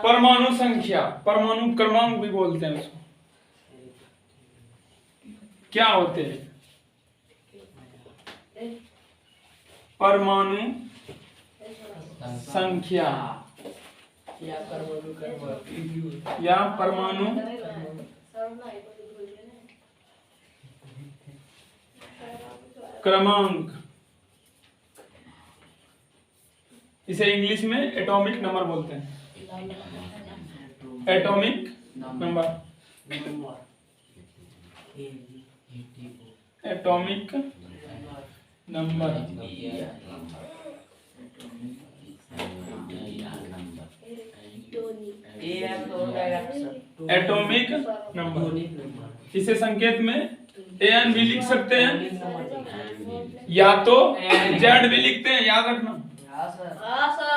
परमाणु संख्या, परमाणु क्रमांक भी बोलते हैं उसको। क्या होते हैं परमाणु संख्या या परमाणु क्रमांक, इसे इंग्लिश में एटॉमिक नंबर बोलते हैं। Atomic number, atomic number, atomic number. इसे संकेत में एन भी लिख सकते हैं या तो जेड भी लिखते हैं, याद रखना।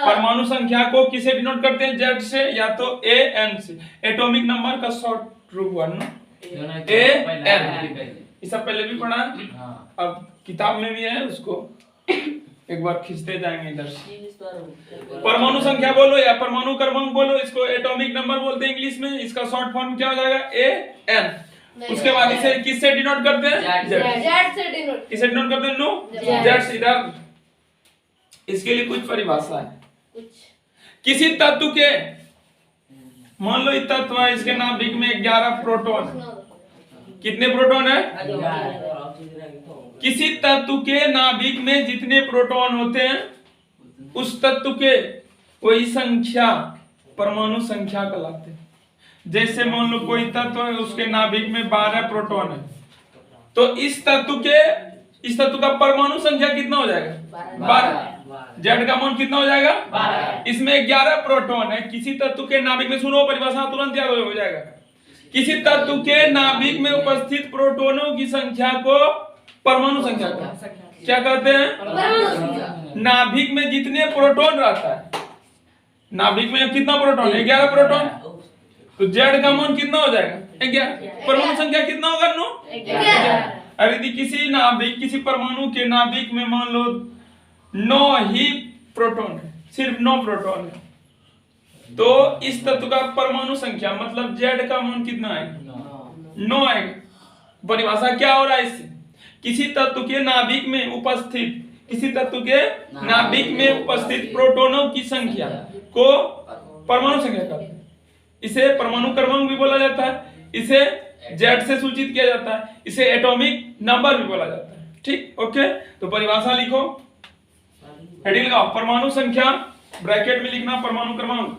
परमाणु संख्या को किसे डिनोट करते हैं? जेड से या तो ए एन से। एटॉमिक नंबर का शॉर्ट रूप हुआ ना ए एन। इससे पहले भी पढ़ा, अब किताब में भी है, उसको एक बार खींचते जाएंगे इधर से। परमाणु संख्या बोलो या परमाणु क्रमांक बोलो, इसको एटॉमिक नंबर बोलते हैं इंग्लिश में। इसका शॉर्ट फॉर्म क्या हो जाएगा? A N. उसके बाद इसे किससे डिनोट करते हैं? जेड से डिनोट। किससे डिनोट करते हैं? नो जेड से। इधर इसके लिए कुछ परिभाषा है। किसी तत्व के, मान लो इस तत्व है, इसके नाभिक में 11 प्रोटॉन। कितने प्रोटॉन है? किसी तत्व के नाभिक में जितने प्रोटॉन होते हैं उस तत्व के वही संख्या परमाणु संख्या कहलाते हैं। जैसे मान लो कोई तत्व है, उसके नाभिक में 12 प्रोटॉन है, तो इस तत्व का परमाणु संख्या कितना हो जाएगा? 12। जेड का मान कितना हो जाएगा? 12। इसमें 11 प्रोटॉन है। किसी तत्व के नाभिक में, सुनो परिभाषा तुरंत याद हो जाएगा। किसी तत्व के नाभिक में उपस्थित प्रोटॉनों की संख्या को परमाणु संख्या क्या कहते हैं? नाभिक में जितने प्रोटॉन रहता है, नाभिक में कितना प्रोटॉन है? 11 प्रोटॉन। तो जेड का मान कितना हो जाएगा? 11। परमाणु संख्या कितना होगा? 9। अरे यदि किसी परमाणु के नाभिक में मान लो 9 ही प्रोटॉन है, सिर्फ 9 प्रोटॉन है, तो इस तत्व का परमाणु संख्या मतलब जेड का मान कितना आएगा? 9 आएगा। परिभाषा क्या हो रहा है इससे? किसी तत्व के नाभिक में उपस्थित प्रोटॉनों की संख्या को परमाणु संख्या कहते हैं। इसे परमाणु क्रमांक भी बोला जाता है, इसे जेड से सूचित किया जाता है, इसे एटॉमिक नंबर भी बोला जाता है। ठीक, ओके। तो परिभाषा लिखो, हेडिंग लगाओ, परमाणु संख्या, ब्रैकेट में लिखना परमाणु क्रमांक,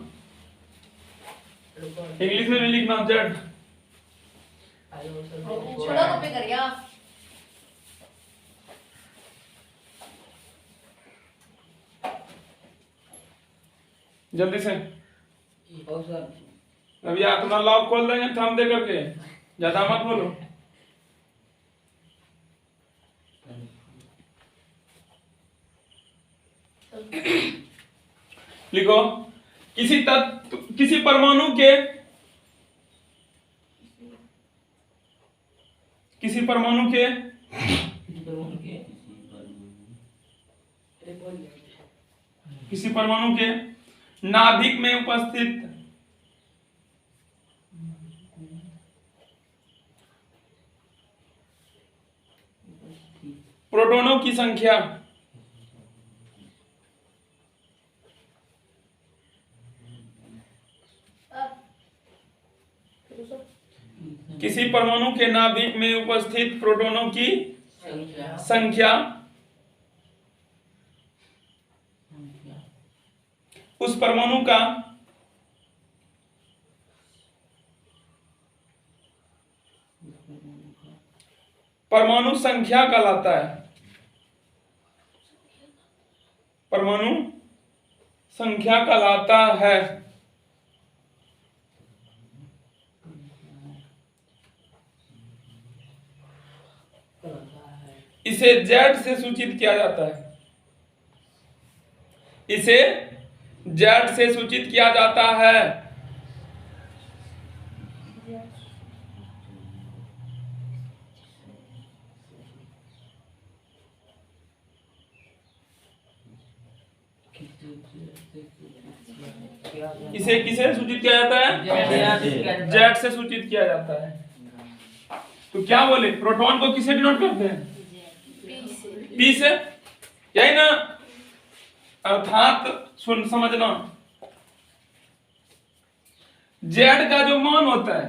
इंग्लिश में भी लिखना जेड। छोटा कॉपी करिया। जल्दी से अभी अपना लॉक खोल देंगे थंब दे करके, ज्यादा मत बोलो। लिखो, किसी परमाणु के नाभिक में उपस्थित प्रोटॉनों की संख्या किसी परमाणु के नाभिक में उपस्थित प्रोटॉनों की संख्या उस परमाणु का परमाणु संख्या कहलाता है। परमाणु संख्या कहलाता है। इसे जेड से सूचित किया जाता है। इसे जेड से सूचित किया जाता है। इसे किसे सूचित किया जाता है? जेड से सूचित किया जाता है। तो क्या बोले, प्रोटॉन को किसे डिनोट करते हैं? पी से, यही ना? अर्थात सुन समझना, जेड का जो मान होता है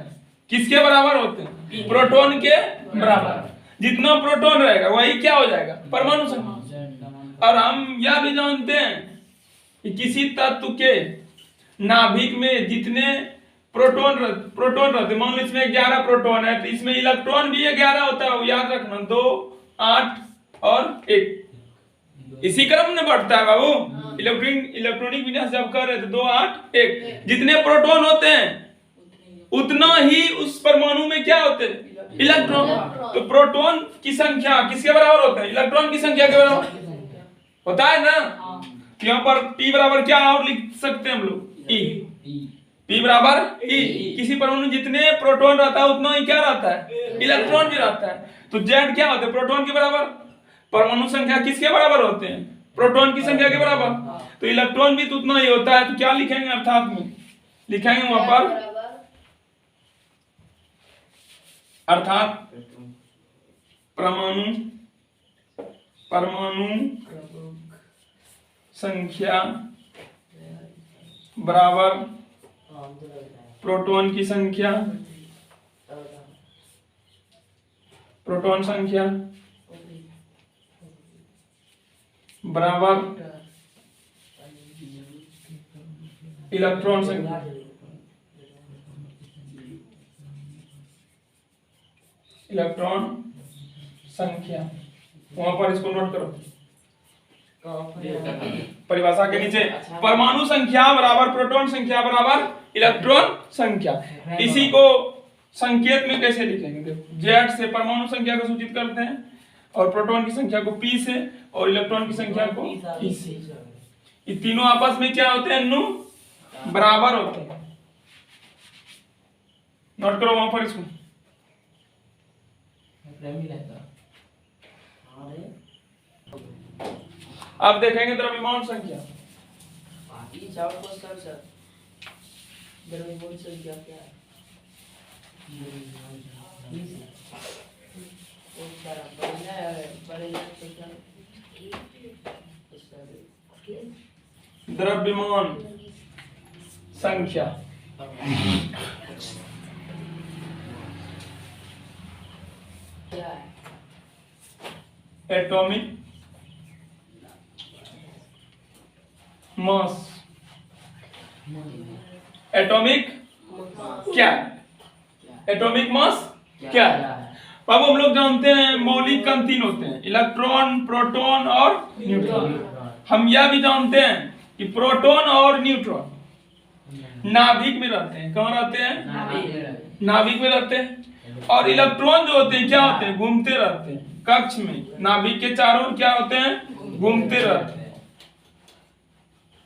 किसके बराबर होते हैं? प्रोटॉन के बराबर। जितना प्रोटॉन रहेगा वही क्या हो जाएगा? परमाणु संख्या। और हम यह भी जानते हैं कि किसी तत्व के नाभिक में जितने प्रोटॉन रहते, मान लो इसमें 11 प्रोटॉन है तो इसमें इलेक्ट्रॉन भी 11 होता है, याद रखना, 2, 8 और 1 इसी क्रम में बढ़ता है बाबू। इलेक्ट्रॉनिक विन्यास जब कर रहे थे 2, 8, 1 जितने प्रोटॉन होते हैं उतना ही उस परमाणु में क्या होते हैं? इलेक्ट्रॉन। तो प्रोटॉन की संख्या किसके बराबर होता है? इलेक्ट्रॉन की संख्या के बराबर होता है ना। यहाँ पर P बराबर क्या और लिख सकते हैं हम लोग? E। P बराबर E। किसी परमाणु जितने प्रोटॉन रहता है उतना ही क्या रहता है? इलेक्ट्रॉन भी रहता है। तो Z क्या होते हैं? प्रोटॉन के बराबर। परमाणु संख्या किसके बराबर होते हैं? प्रोटॉन की संख्या के बराबर। तो इलेक्ट्रॉन भी तो उतना ही होता है। तो क्या लिखेंगे? अर्थात में लिखेंगे वहां पर, अर्थात परमाणु संख्या बराबर प्रोटॉन की संख्या, प्रोटॉन संख्या बराबर इलेक्ट्रॉन संख्या। इलेक्ट्रॉन संख्या वहां पर इसको नोट करो परिभाषा के नीचे, परमाणु संख्या बराबर प्रोटॉन संख्या बराबर इलेक्ट्रॉन संख्या। इसी को संकेत में कैसे लिखेंगे? जेड से परमाणु संख्या को सूचित करते हैं और प्रोटॉन की संख्या को पी से और इलेक्ट्रॉन की संख्या को ई से। ये तीनों आपस में क्या होते हैं? बराबर होते हैं। नोट करो वहां पर इसको। अब देखेंगे द्रव्यमान संख्या। द्रव्यमान संख्या क्या है? द्रव्यमान संख्या क्या है? Atomic mass. एटॉमिक क्या है? एटॉमिक मास क्या है? अब हम लोग जानते हैं मौलिक कण 3 होते हैं, इलेक्ट्रॉन, प्रोटॉन और न्यूट्रॉन। हम यह भी जानते हैं कि प्रोटॉन और न्यूट्रॉन नाभिक में रहते हैं। कहाँ रहते हैं? नाभिक में रहते हैं। और इलेक्ट्रॉन जो होते हैं क्या होते हैं? घूमते रहते हैं कक्ष में, नाभिक के चारों ओर क्या होते हैं? घूमते रहते हैं।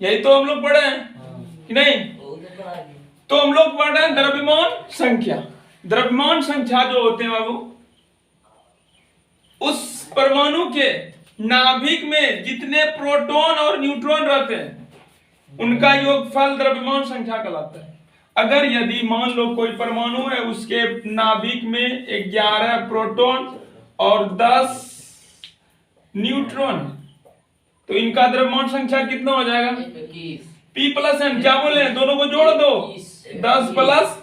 यही तो हम लोग पढ़े हैं कि नहीं? तो हम लोग पढ़ रहे हैं द्रव्यमान संख्या। द्रव्यमान संख्या जो होते हैं बाबू, उस परमाणु के नाभिक में जितने प्रोटॉन और न्यूट्रॉन रहते हैं उनका योगफल द्रव्यमान संख्या कहलाता है। अगर यदि मान लो कोई परमाणु है, उसके नाभिक में 11 प्रोटॉन और 10 न्यूट्रॉन, तो इनका द्रव्यमान संख्या कितना हो जाएगा? P plus N। क्या बोले? दोनों को जोड़ दो, 10 प्लस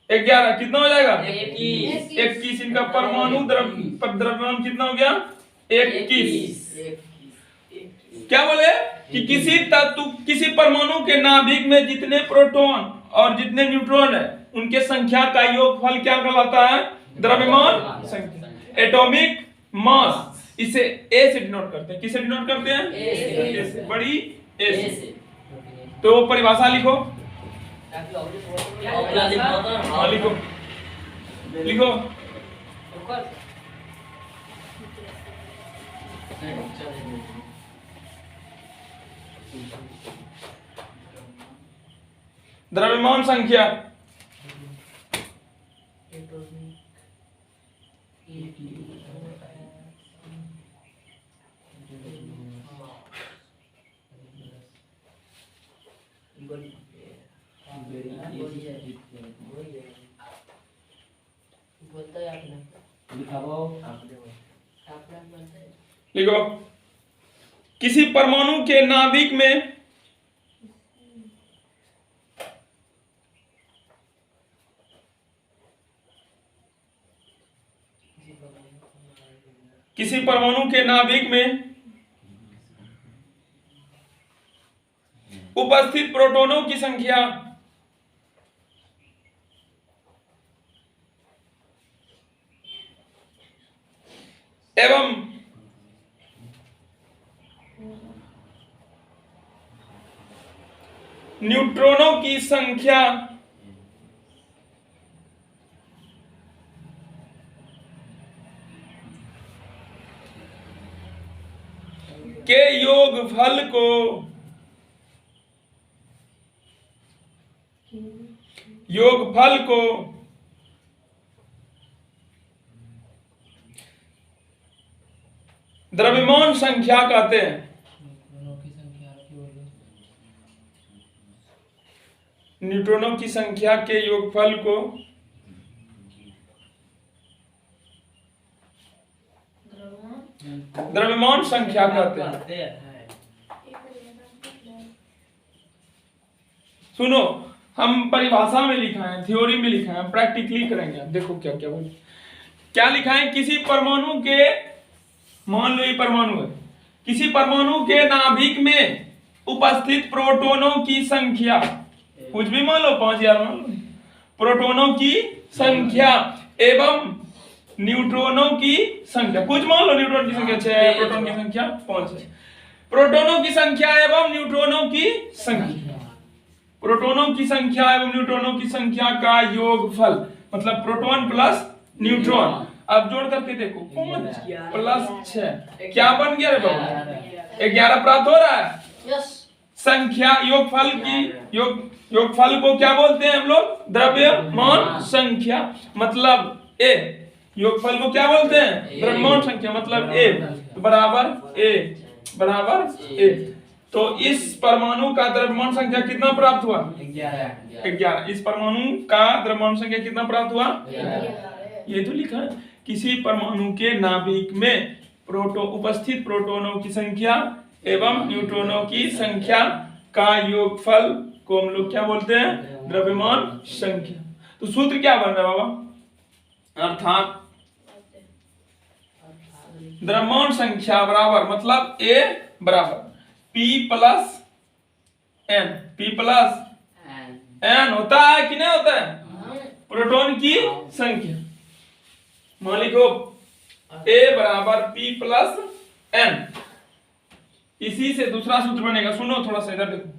11 कितना हो जाएगा? 21। इनका परमाणु द्रव्यमान कितना हो गया? 21। क्या बोले कि किसी तत्व, किसी परमाणु के नाभिक में जितने प्रोटॉन और जितने न्यूट्रॉन है उनके संख्या का योगफल क्या कहलाता है? द्रव्यमान संख्या, एटॉमिक मास। इसे ए से डिनोट करते हैं। किसे डिनोट करते हैं? ए से, बड़ी ए से। तो परिभाषा लिखो। लिखो लिखो। द्रव्यमान संख्या बोलता है आपने आपने बोलता है लिखो, किसी परमाणु के नाभिक में किसी परमाणु के नाभिक में उपस्थित प्रोटॉनों की संख्या एवं न्यूट्रॉनों की संख्या के योगफल को द्रव्यमान संख्या कहते हैं। न्यूट्रॉनों की संख्या के योगफल को द्रव्यमान संख्या कहते हैं। सुनो, हम परिभाषा में लिखा है, थ्योरी में लिखा है, प्रैक्टिकली करेंगे। आप देखो क्या क्या बोले, क्या लिखा है। किसी परमाणु के, मान लो ये परमाणु है, किसी परमाणु के नाभिक में उपस्थित प्रोटॉनों की संख्या, कुछ भी मान लो 5000 मान लो, प्रोटॉनों की संख्या एवं न्यूट्रॉनों की संख्या, कुछ मान लो न्यूट्रॉन की संख्या 6 है, प्रोटॉन की संख्या 5 है। प्रोटॉनों की संख्या एवं न्यूट्रॉनों की संख्या, प्रोटॉनों की संख्या एवं न्यूट्रॉनों की संख्या का योगफल, मतलब प्रोटॉन प्लस न्यूट्रॉन। अब जोड़ करके देखो, 5 प्लस 6 क्या बन गया रे बाबू? 11 प्राप्त हो रहा है। यस। संख्या योगफल की योगफल को क्या बोलते हैं हम लोग? द्रव्यमान संख्या, मतलब ए। योगफल को क्या बोलते हैं? द्रव्यमान संख्या, मतलब ए बराबर ए। तो इस परमाणु का द्रव्यमान संख्या कितना प्राप्त हुआ? 11। इस परमाणु का द्रव्यमान संख्या कितना प्राप्त हुआ? 11। ये तो लिखा है, किसी परमाणु के नाभिक में उपस्थित प्रोटॉनों की संख्या एवं न्यूट्रॉनों की संख्या का योगफल को हम लोग क्या बोलते हैं? द्रव्यमान संख्या। तो सूत्र क्या बन रहा है बाबा? अर्थात द्रव्यमान संख्या बराबर, मतलब A बराबर P प्लस N होता है कि नहीं होता है? प्रोटॉन की संख्या। मान लिखो A बराबर P प्लस N। इसी से दूसरा सूत्र बनेगा। सुनो थोड़ा सा इधर देखो,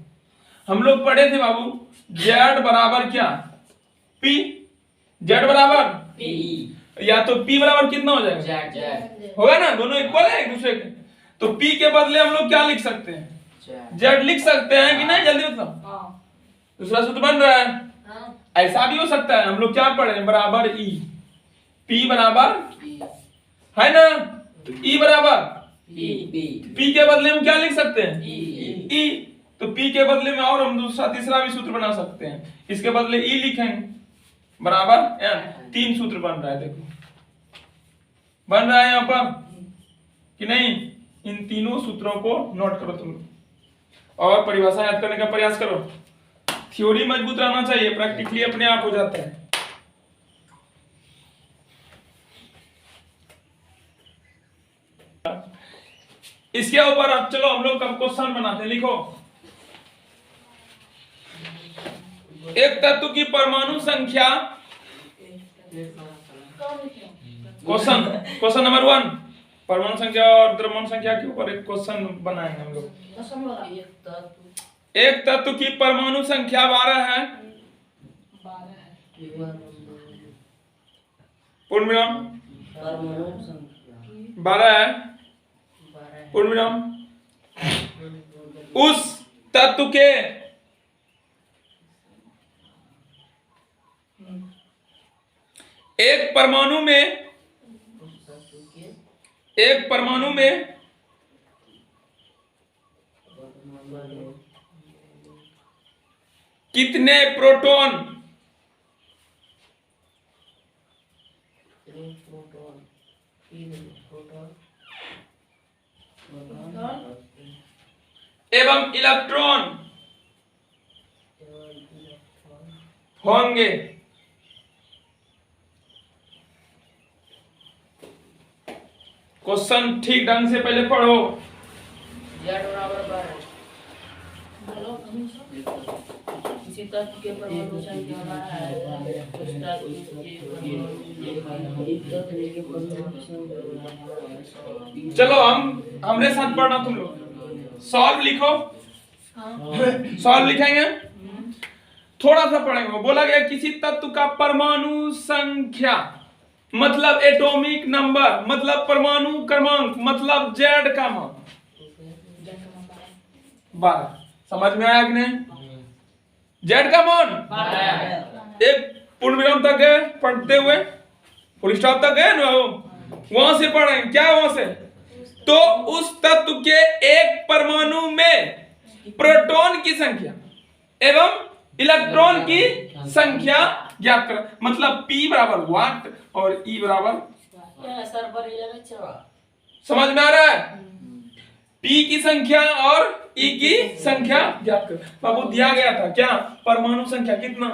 हम लोग पढ़े थे बाबू, Z बराबर क्या? P। Z बराबर P, या तो P बराबर कितना हो जाएगा? होगा ना, दोनों इक्वल है एक दूसरे के। तो P के बदले हम लोग क्या लिख सकते हैं? Z लिख सकते हैं कि नहीं? जल्दी बताओ। दूसरा सूत्र बन रहा है। ऐसा भी हो सकता है, हम लोग क्या पढ़े? बराबर E। P बराबर है ना, तो E बराबर P के बदले हम क्या लिख सकते हैं? E। तो P के बदले में और हम दूसरा तीसरा भी सूत्र बना सकते हैं। इसके बदले E लिखेंगे बराबर N। 3 सूत्र बन रहा है, देखो बन रहा है यहाँ पर कि नहीं? इन तीनों सूत्रों को नोट करो तुम और परिभाषा याद करने का प्रयास करो। थ्योरी मजबूत रहना चाहिए, प्रैक्टिकली अपने आप हो जाता है। इसके ऊपर अब चलो हम लोग कब क्वेश्चन बनाते हैं। लिखो, एक तत्व की परमाणु संख्या, क्वेश्चन नंबर 1, परमाणु संख्या और द्रव्यमान संख्या के ऊपर एक क्वेश्चन बनाएंगे हम लोग। एक तत्व की परमाणु संख्या 12 है। पूर्ण विराम 12 है। पूर्ण विराम। उस तत्व के एक परमाणु में कितने प्रोटॉन एक प्रोटॉन, तीन प्रोटॉन, एवं इलेक्ट्रॉन एवं इलेक्ट्रॉन होंगे? क्वेश्चन ठीक ढंग से पहले पढ़ो। जेड बराबर 12। किसी तत्व के परमाणु संख्या 12 है, उस तत्व के चलो हमरे साथ पढ़ना तुम लोग। सॉल्व लिखो। सॉल्व लिखेंगे, थोड़ा सा पढ़ेंगे। बोला गया किसी तत्व का परमाणु संख्या मतलब एटॉमिक नंबर मतलब परमाणु क्रमांक मतलब जेड का मान 12। समझ में आया कि नहीं? जेड का मान 12। एक पूर्ण विराम तक गए पढ़ते हुए, फुल स्टॉप तक गए ना, वहां से पढ़ें क्या वहां से। तो उस तत्व के एक परमाणु में प्रोटॉन की संख्या एवं इलेक्ट्रॉन की संख्या ज्ञात करें। मतलब P बराबर 1 और E बराबर, सर पर ये अच्छा समझ में आ रहा है? P की संख्या और E की संख्या ज्ञात करें। बाबू दिया गया था क्या? परमाणु संख्या कितना?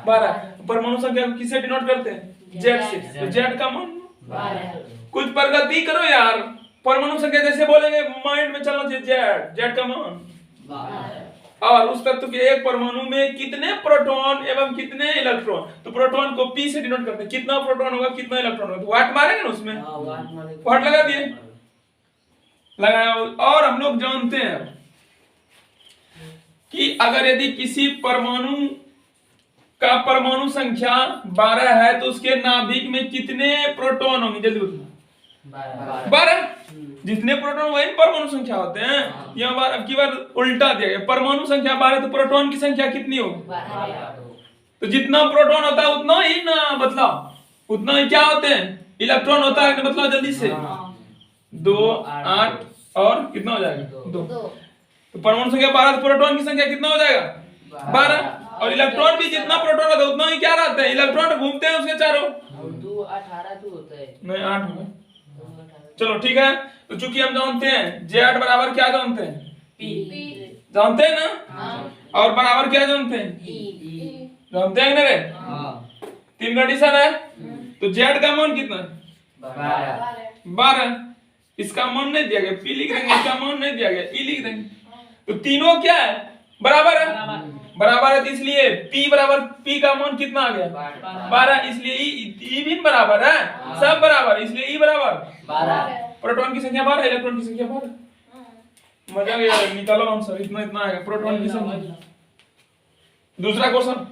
12। परमाणु संख्या को किससे डिनोट करते हैं? जेड से। तो जेड का मान 12। कुछ प्रगति करो यार। परमाणु संख्या जैसे बोलेंगे माइंड में चलना चाहिए जेड, जेड का मान 12। और उस तत्व के एक परमाणु में कितने प्रोटॉन एवं कितने इलेक्ट्रॉन। तो प्रोटॉन को P से डिनोट करते हैं। कितना प्रोटॉन होगा कितना इलेक्ट्रॉन होगा, तो वाट मारेंगे ना उसमें। वाट लगा दिए, लगाया। और हम लोग जानते हैं कि अगर यदि किसी परमाणु का परमाणु संख्या 12 है तो उसके नाभिक में कितने प्रोटॉन होंगे? जल्दी बताओ। 12। जितने प्रोटॉन वही परमाणु संख्या होते हैं। यहाँ बार अब की बार उल्टा दिया गया। परमाणु संख्या 12 तो प्रोटॉन की संख्या कितनी होगी? 12। तो जितना प्रोटॉन होता है उतना ही ना, मतलब उतना ही क्या होते हैं? इलेक्ट्रॉन होता है। मतलब जल्दी से 2 8 और कितना हो जाएगा? 2। तो परमाणु संख्या 12 तो प्रोटॉन की संख्या कितना हो जाएगा? 12। और इलेक्ट्रॉन भी जितना प्रोटॉन होता है उतना ही क्या रहता है? इलेक्ट्रॉन घूमते हैं उसके चारों। 2 18 2 होता है। नहीं 8 होगा। चलो ठीक है। तो चूंकि हम जानते हैं जेड बराबर क्या जानते हैं? P जानते हैं ना? और बराबर क्या जानते हैं? E जानते हैं ना रे? 3 कंडीशन है। तो जेड का मान कितना है? 12। इसका मान नहीं दिया गया, P लिख देंगे। इसका मान नहीं दिया गया, E लिख देंगे। तो तीनों क्या है? बराबर है। बराबर है तो इसलिए P बराबर, P का मान कितना आ गया? 12। इसलिए E भी बराबर है। सब बराबर, इसलिए E बराबर 12। प्रोटॉन की संख्या 12, इलेक्ट्रॉन की संख्या 12। मजा आ गया। निकालो आंसर। इतना इतना आएगा प्रोटॉन की संख्या। दूसरा क्वेश्चन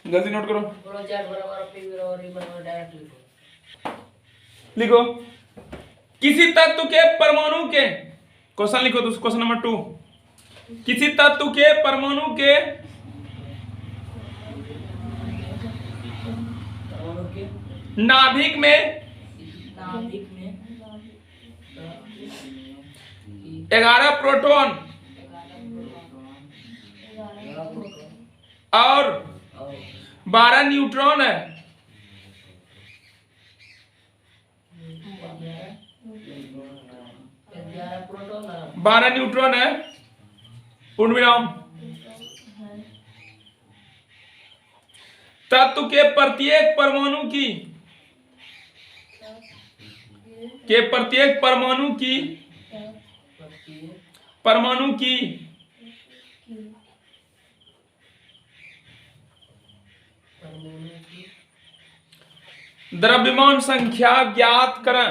जल्दी नोट करो। बोलो जेड बराबर P बराबर E बराबर डायरेक्ट लिखो। किसी तत्व के परमाणु के, क्वेश्चन लिखो। Question number 2। किसी तत्व के परमाणु के नाभिक में 11 प्रोटॉन और 12 न्यूट्रॉन है। 12 न्यूट्रॉन है। पूर्ण विराम। तत्व के प्रत्येक परमाणु की द्रव्यमान संख्या ज्ञात करें।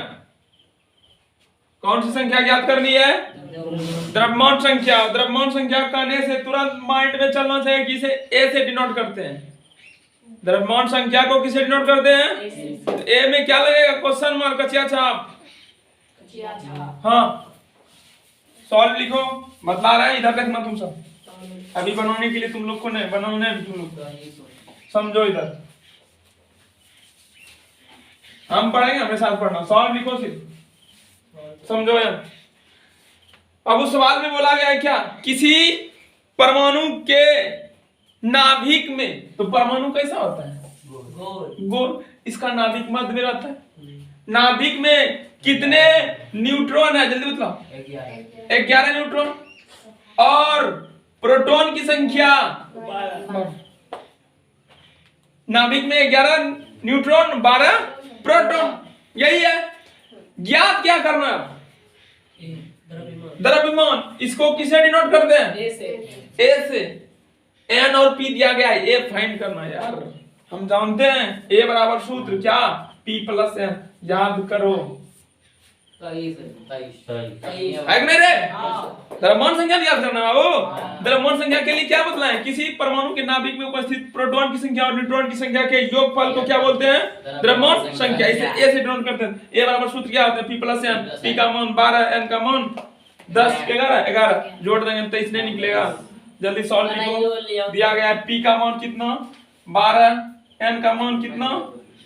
कौन सी संख्या ज्ञात करनी है? द्रव्यमान संख्या। द्रव्यमान संख्या कहने से तुरंत माइंड में चलना चाहिए कि इसे ए से डिनोट करते हैं। द्रव्यमान संख्या को किसे डिनोट करते हैं? ए में क्या लगेगा? क्वेश्चन मार्क, कचिया छाप। हाँ, सॉल्व लिखो। बतला रहा है, इधर देखना तुम सब। अभी बनाने के लिए तुम लोग को नहीं, बनाने भी तुम लोग समझो। इधर हम पढ़ेंगे, हमें साथ पढ़ना। सॉल्व लिखो, सिर्फ समझो यार। अब उस सवाल में बोला गया है क्या? किसी परमाणु के नाभिक में, तो परमाणु कैसा होता है? गोल। इसका नाभिक मध्य में रहता है। नाभिक में कितने न्यूट्रॉन है? जल्दी बताओ। 11 न्यूट्रॉन। और प्रोटॉन की संख्या 12। नाभिक में 11 न्यूट्रॉन, 12 प्रोटॉन। यही है। ज्ञात क्या करना है? द्रव्यमान। इसको किसे डिनोट करते हैं? ए से। एन और पी दिया गया है, ए फाइंड करना है यार। हम जानते हैं ए बराबर सूत्र क्या? P plus N. याद करो। नहीं रे, द्रव्यमान संख्या याद करना है वो। द्रव्यमान संख्या के लिए क्या बतलाएं? किसी परमाणु के नाभिक में उपस्थित प्रोटॉन की संख्या और न्यूट्रॉन की संख्या के योगफल को क्या बोलते हैं? द्रव्यमान संख्या। इसे ए से डिनोट करते हैं। ए बराबर सूत्र क्या होता है? P plus N. पी का मान 12, एन का मान 10, 11 जोड़ देंगे 23 नहीं निकलेगा। जल्दी सॉल्व लिखो। दिया गया है पी का मान कितना? 12, एन का मान कितना?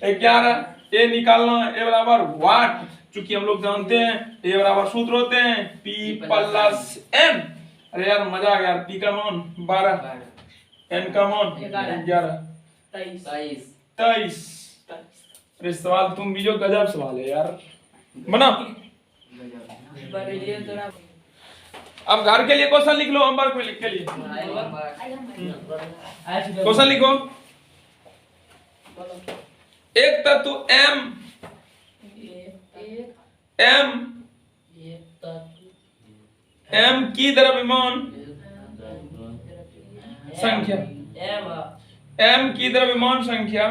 11। ए निकालना, ए बराबर वाट। चूंकि हम लोग जानते हैं ए बराबर सूत्र होते हैं पी प्लस एन। अरे यार मजा आ गया। पी का मान 12, एन का मान 11, 23। अरे सवाल तुम भी जो गजब सवाल है यार। बना। अब घर के लिए क्वेश्चन लिख लो, होमवर्क में लिख के लिए क्वेश्चन लिखो। एक तत्व M की द्रव्यमान संख्या, M की द्रव्यमान संख्या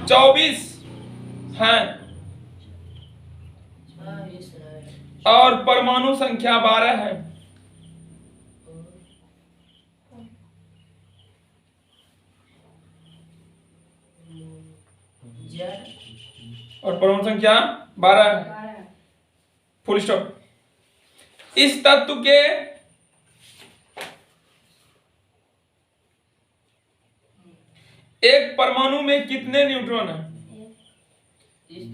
24 है और परमाणु संख्या 12 है। और परमाणु संख्या 12 है। Full stop. इस तत्व के एक परमाणु में कितने न्यूट्रॉन है?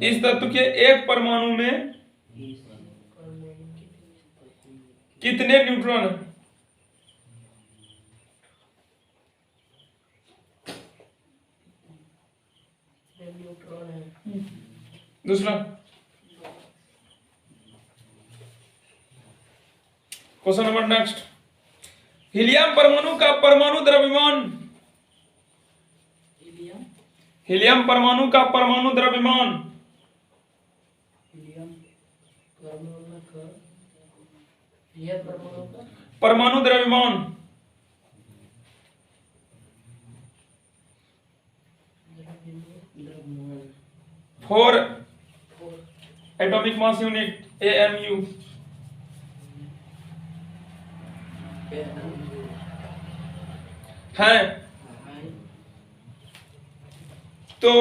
इस तत्व के एक परमाणु में कितने न्यूट्रॉन है? दूसरा क्वेश्चन नंबर नेक्स्ट। हीलियम परमाणु का परमाणु द्रव्यमान, हीलियम परमाणु का परमाणु द्रव्यमान परमाणु द्रव्यमान 4 एटॉमिक मास यूनिट AMU है। तो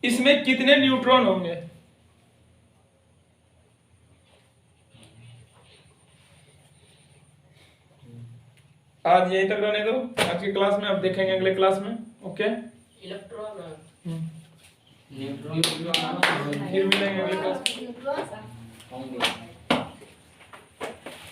इसमें कितने न्यूट्रॉन होंगे? आज यहीं तक रहने दो आज की क्लास में। अब देखेंगे अगले क्लास में। ओके, इलेक्ट्रॉन फिर मिलेंगे अगले क्लास में।